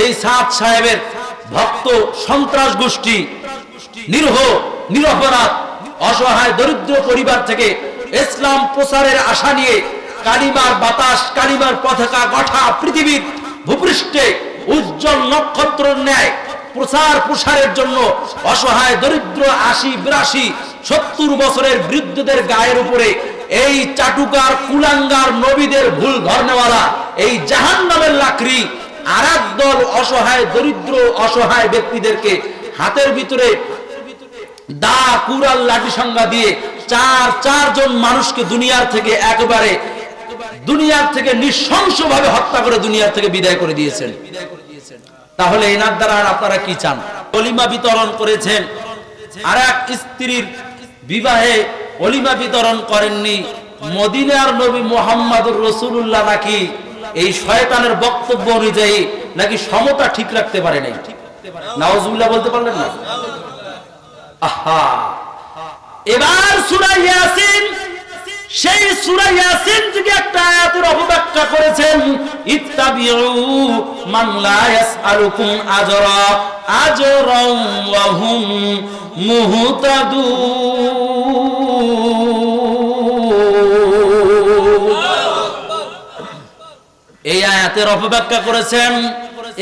এই সাদ সাহেবের ভক্ত সন্ত্রাস গোষ্ঠী নিরীহ নিরপরাধ অসহায় দরিদ্র পরিবার থেকে ইসলাম প্রচারের আশা নিয়ে কালিমার বাতাস কালিমার পতাকা গোটা পৃথিবীর ভূপৃষ্ঠে উজ্জ্বল নক্ষত্রের ন্যায় প্রচার প্রসারের জন্য অসহায় দরিদ্র 80-82-70 বছরের বৃদ্ধদের গায়ের উপরে এই চাটুকার কুলাঙ্গার নবীদের ভুল ধরনেওয়ালা এই জাহান্নামের লাকড়ি আর এক দল অসহায় দরিদ্র অসহায় ব্যক্তিদেরকে হাতের ভিতরে দা কুড়াল লাঠি সংজ্ঞা দিয়ে চারজন মানুষকে দুনিয়ার থেকে একেবারে দুনিয়ার থেকে নৃশংসভাবে হত্যা করে দুনিয়ার থেকে বিদায় করে দিয়েছেন। তাহলে এনার দ্বারা আপনারা কি চান? অলিমা বিতরণ করেছেন, আর এক স্ত্রীর বিবাহে অলিমা বিতরণ করেননি। মদিনার নবী মুহাম্মদুর রাসূলুল্লাহ নাকি এই শয়তানের বক্তব্য অনুযায়ী নাকি সমতা ঠিক রাখতে পারে নাই। নাউজুবিল্লাহ বলতে পারলেন না? আহা, এবার সূরা ইয়াসিন, সেই সূরা ইয়াসিন থেকে একটা আয়াতের অপব্যাখ্যা করেছেন, ইত্তাবিউ মান লা ইয়াসআলুকুম আজরা আজরান ওয়া হুম মুহতাদুন। এই আয়াতের অপব্যাখ্যা করেছেন।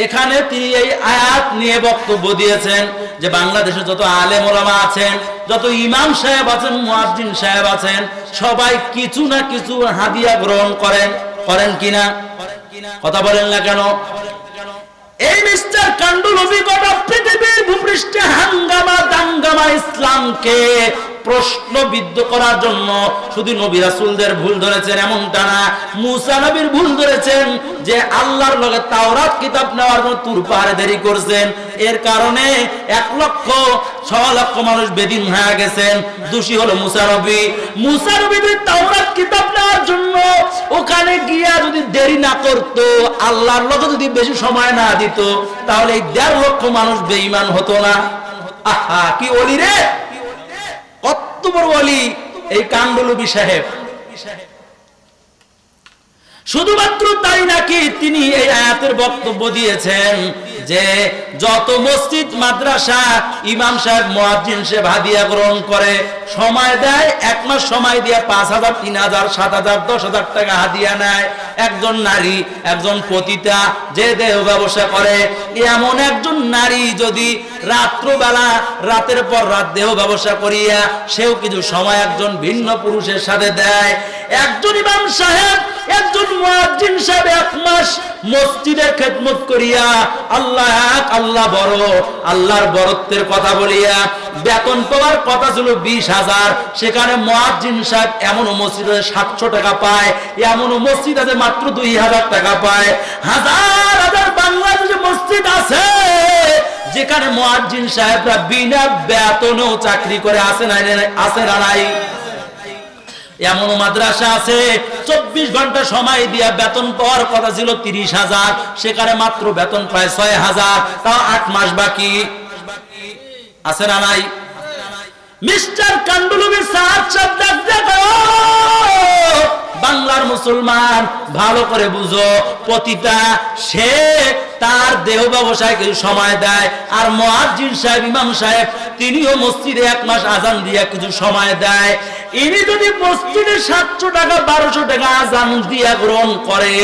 এখানে তিনি এই আয়াত নিয়ে বক্তব্য দিয়েছেন যে বাংলাদেশে যত আলেম ওলামা আছেন, যত ইমাম সাহেব আছেন, মুয়াজ্জিন সাহেব আছেন, সবাই কিছু না কিছু হাদিয়া গ্রহণ করেন কিনা? কথা বলেন না কেন? এই মিস্টার কান্ডুলভি গোটা পৃথিবীর ভূপৃষ্ঠে হাঙ্গামা দাঙ্গামা ইসলামকে প্রশ্নবিদ্ধ করার জন্য শুধু নবী রাসূলদের ভুল ধরেছেন এমনটা না, মুসা নবীর ভুল ধরেছেন যে আল্লাহর লগে তাওরাত কিতাব নেওয়ার জন্য তুর পাহাড়ে দেরি করছেন। এর কারণে 1,06,00,000 মানুষ বেদিন হয়ে গেছেন। দোষী হলো মুসা নবী। মুসা নবী তাওরাত কিতাব নেওয়ার জন্য ওখানে গিয়া যদি দেরি না করত, আল্লাহর লগে যদি বেশি সময় না দিত, তাহলে এই 1.5 লক্ষ মানুষ বেঈমান হতো না। আহা, কি ওলি রে, কত বড় ওলি এই কান্ডুলভি সাহেব। শুধুমাত্র তাই নাকি তিনি এই আয়াতের বক্তব্য দিয়েছেন যে যত মসজিদ মাদ্রাসা ইমাম সাহেব মুয়াজ্জিন সাহেব হাদিয়া গ্রহণ করে, সময় দেয়, 1 মাস সময় দিয়ে 5,000 3,000 7,000 10,000 টাকা হাদিয়া নেয়। একজন নারী, একজন পতিতা যে দেহ ব্যবসা করে, এমন একজন নারী যদি রাত্রবেলা রাতের পর রাত দেহ ব্যবসা করিয়া সেও কিছু সময় একজন ভিন্ন পুরুষের সাথে দেয়। একজন ইমাম সাহেব, একজন মুয়াজ্জিন সাহেব 1 মাস মসজিদের খেদমত করিয়া আল্লাহ এক, আল্লাহ বড়, আল্লাহর বড়ত্বের কথা বলিয়া বেতন পাওয়ার কথা ছিল 20,000, সেখানে মুয়াজ্জিন সাহেব এমন মসজিদে 700 টাকা পায়, এমন মসজিদ আছে মাত্র 2,000 টাকা পায়। হাজার হাজার বাংলাদেশে মসজিদ আছে যেখানে মুয়াজ্জিন সাহেবরা বিনা বেতনেও চাকরি করে, আছে না নাই? এমন মাদ্রাসা আছে 24 ঘন্টা সময় দিয়া বেতন পাওয়ার কথা ছিল 30,000, সেখানে মাত্র বেতন পায় 6,000, তাও 8 মাস বাকি। আছে না নাই? মিস্টার কান্ডুলভি সাহেব দেখো, বাংলার মুসলমান ভালো করে বুঝো, পতিতা সে তার দেহ ব্যবসায় কিছু সময় দেয়, আর মুয়াজ্জিন সাহেব ইমাম সাহেব তিনিও মসজিদে 1 মাস আজান দিয়ে কিছু সময় দেয়। ইনি যদি মসজিদে 700 টাকা 1200 টাকা আজান দিয়া গ্রহণ করে,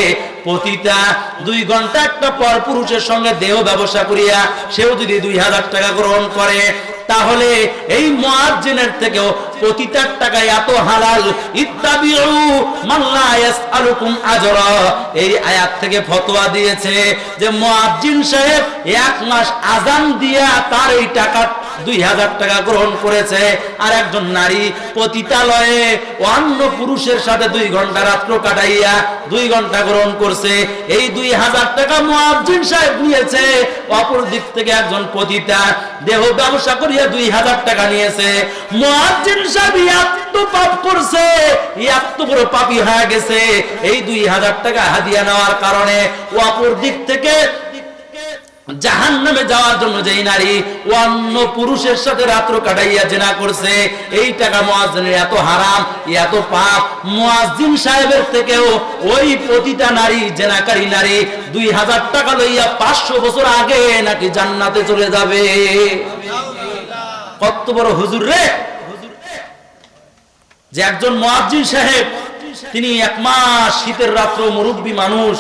পতিতা 2 ঘন্টা একটা পর পুরুষের সঙ্গে দেহ ব্যবসা করিয়া সেও যদি 2,000 টাকা গ্রহণ করে, তাহলে এই মুয়াজ্জিনের থেকেও পতিতার টাকা এত হালাল। ইত্তাবিউ মান লা ইয়াসআলুকুম আজরা, এই আয়াত থেকে ফতোয়া দিয়েছে যে মুয়াজ্জিন সাহেব 1 মাস আজান দিয়া তার এই টাকা 2,000 টাকা গ্রহণ করেছে, আর একজন নারী পতিতালয়ে অন্য পুরুষের সাথে 2 ঘন্টা রাত্র কাটাইয়া 2 ঘন্টা গ্রহণ করছে, এই 2,000 টাকা মুয়াজ্জিন সাহেব নিয়েছে। অপর দিক থেকে একজন পতিতা দেহ ব্যবসা করিয়া 2,000 টাকা নিয়েছে। মুয়াজ্জিন সাহেব এত পাপ করছে, এত বড় পাপী হয়ে গেছে এই 2,000 টাকা হাদিয়া নেওয়ার কারণে। অপর দিক থেকে জাহান্নামে যাওয়ার জন্য যেই নারী অন্য পুরুষের সাথে রাত্র কাটাইয়া জিনা করছে, এই টাকা মুয়াজ্জিনের এত হারাম, এত পাপ, মুয়াজ্জিন সাহেবের থেকেও ওই প্রতিটা নারী, জিনাকারী নারী 2000 টাকা লইয়া 500 বছর আগে নাকি জান্নাতে চলে যাবে। কত বড় হুজুর রে, যে একজন মুয়াজ্জিন সাহেব তিনি 1 মাস শীতের রাত্র, মুরব্বী মানুষ,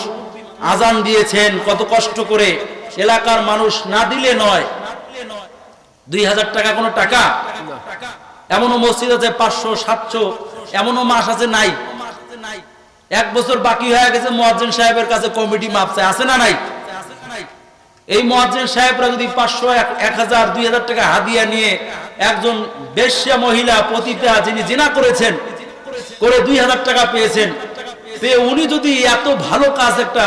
আজান দিয়েছেন কত কষ্ট করে, এলাকার মানুষ না দিলে নয়। 2000 টাকা কোনো টাকা? এমনও মসজিদ আছে 500 700, এমনও মাস আছে নাই। 1 বছর বাকি হয়ে গেছে, মুয়াজ্জিন সাহেবের কাছে কমিটি মাপছে, আছে না নাই? এই মুয়াজ্জিন সাহেবরা যদি 500 1000 2000 টাকা হাদিয়া নিয়ে একজন বেশ্যা মহিলা পতিতা যিনি জিনা করেছেন করে 2000 টাকা পেয়েছেন, পেয়ে উনি যদি এত ভালো কাজ একটা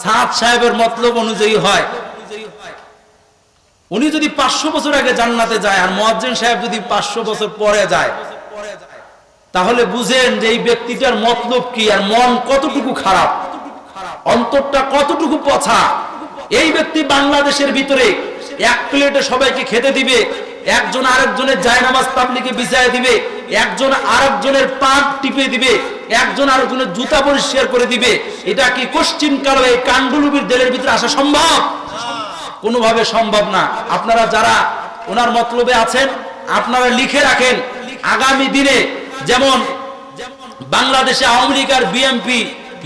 সাদ সাহেবের মতলব অনুযায়ী হয়, উনি যদি 500 বছর আগে জান্নাতে যায় আর মুয়াজ্জিন সাহেব যদি 500 বছর পরে যায়, তাহলে বুঝেন যে এই ব্যক্তিটার মতলব কি আর মন কতটুকু খারাপ, অন্তরটা কতটুকু পচা। এই ব্যক্তি বাংলাদেশের ভিতরে 1 প্লেটে সবাইকে খেতে দিবে, একজন আরেকজনের জায়নামাজ তাবলিগে বিছায় দিবে, একজন আরেকজনের পা টিপে দিবে, একজন আরেকজনের জুতা পরিষ্কার করে দিবে। এটা কি কোশ্চিন কালো এই কাণ্ডলুবির দেলের ভিতরে আসা সম্ভব? কোনোভাবে সম্ভব না। আপনারা যারা ওনার মতলবে আছেন, আপনারা লিখে রাখেন, আগামী দিনে যেমন বাংলাদেশে আওয়ামী লীগ আর বিএনপি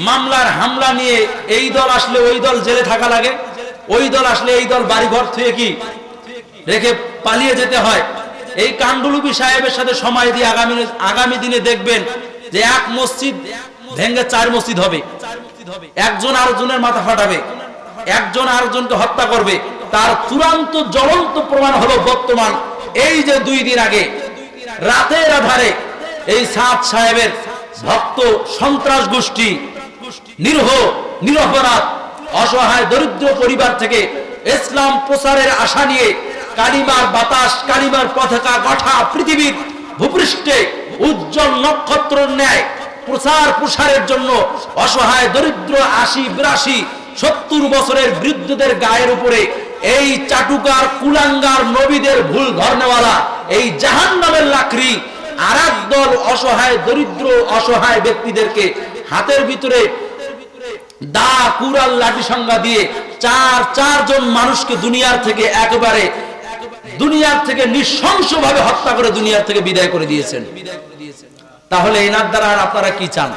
মামলার হামলা নিয়ে এই দল আসলে ওই দল জেলে থাকা লাগে, ওই দল আসলে এই দল বাড়িঘর থেকে কি রেখে পালিয়ে যেতে হয়। এই কাণ্ডলুবি সাহেবের সাথে সময় দিয়ে আগামী দিনে দেখবেন যে 1 মসজিদ ভেঙে 4 মসজিদ হবে, একজন আরেকজনের মাথা ফাটাবে, একজন আরেকজনকে হত্যা করবে। তার চূড়ান্ত জ্বলন্ত প্রমাণ হলো বর্তমান এই যে 2 দিন আগে রাতের আধারে এই সাদ সাহেবের ভক্ত সন্ত্রাস গোষ্ঠী নিরীহ নিরপরাধ অসহায় দরিদ্র পরিবার থেকে ইসলাম প্রচারের আশা নিয়ে কালিমার বাতাস, কালিমার পতাকা গোটা পৃথিবীর ভূপৃষ্ঠে উজ্জ্বল নক্ষত্রের ন্যায় প্রচার প্রসারের জন্য অসহায় দরিদ্র 80 82 70 বছরের বৃদ্ধদের গায়ের উপরে এই চাটুকার কুলাঙ্গার নবীদের ভুল ধরনেওয়ালা এই জাহান্নামের লাকড়ি আরেক দল অসহায় দরিদ্র অসহায় ব্যক্তিদেরকে হাতের ভিতরে দা কুড়াল লাঠি সংজ্ঞা দিয়ে 4 জন মানুষকে দুনিয়ার থেকে একেবারে দুনিয়ার থেকে নৃশংসভাবে হত্যা করে দুনিয়ার থেকে বিদায় করে দিয়েছেন। তাহলে এনার দ্বারা আপনারা কি চান?